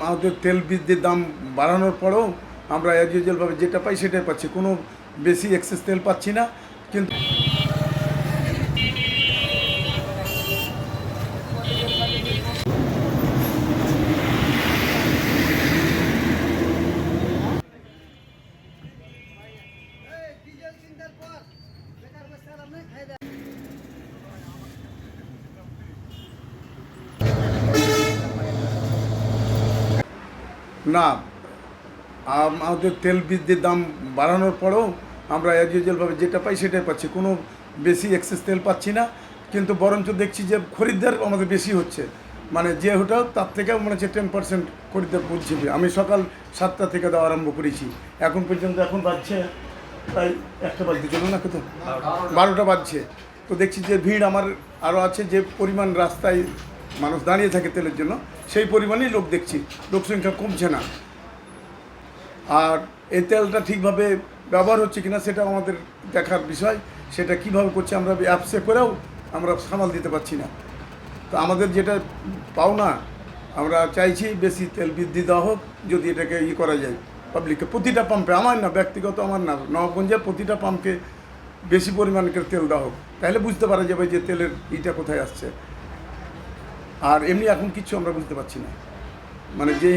আমাদের তেল বৃদ্ধির দাম বাড়ানোর পরেও আমরা অ্যাজ ইউজুয়ালভাবে যেটা পাই সেটাই পাচ্ছি, কোনো বেশি এক্সেস তেল পাচ্ছি না। কিন্তু না, আমাদের তেল বৃদ্ধির দাম বাড়ানোর পরেও আমরা অ্যাজ ইউজুয়ালভাবে যেটা পাই সেটাই পাচ্ছি, কোনো বেশি এক্সেস তেল পাচ্ছি না। কিন্তু বরঞ্চ দেখছি যে খরিদ্দার আমাদের বেশি হচ্ছে, মানে যে হোটেল তার থেকেও মনে হচ্ছে 10% খরিদ্দার বলছি। আমি সকাল 7টা থেকে দেওয়া আরম্ভ করেছি, এখন পর্যন্ত এখন বাজছে প্রায় 1টা বাজতে চলো না, কত 12টা বাজছে। তো দেখছি যে ভিড় আমার আরও আছে, যে পরিমাণ রাস্তায় মানুষ দাঁড়িয়ে থাকে তেলের জন্য সেই পরিমাণেই লোক দেখছি, লোক সংখ্যা কমছে না। আর এই তেলটা ঠিকভাবে ব্যবহার হচ্ছে কিনা সেটা আমাদের দেখার বিষয়, সেটা কিভাবে করছে আমরা অ্যাপসে করেও আমরা সামাল দিতে পারছি না। তো আমাদের যেটা পাওনা, আমরা চাইছি বেশি তেল বৃদ্ধি দেওয়া হোক, যদি এটাকে করা যায় পাবলিককে, প্রতিটা পাম্পে, আমার না ব্যক্তিগত, আমার না, নবাবগঞ্জের প্রতিটা পাম্পকে বেশি পরিমাণের তেল দেওয়া হোক, তাহলে বুঝতে পারা যাবে যে তেলের কোথায় আসছে। আর এমনি এখন কিছু আমরা বুঝতে পারছি না, মানে যে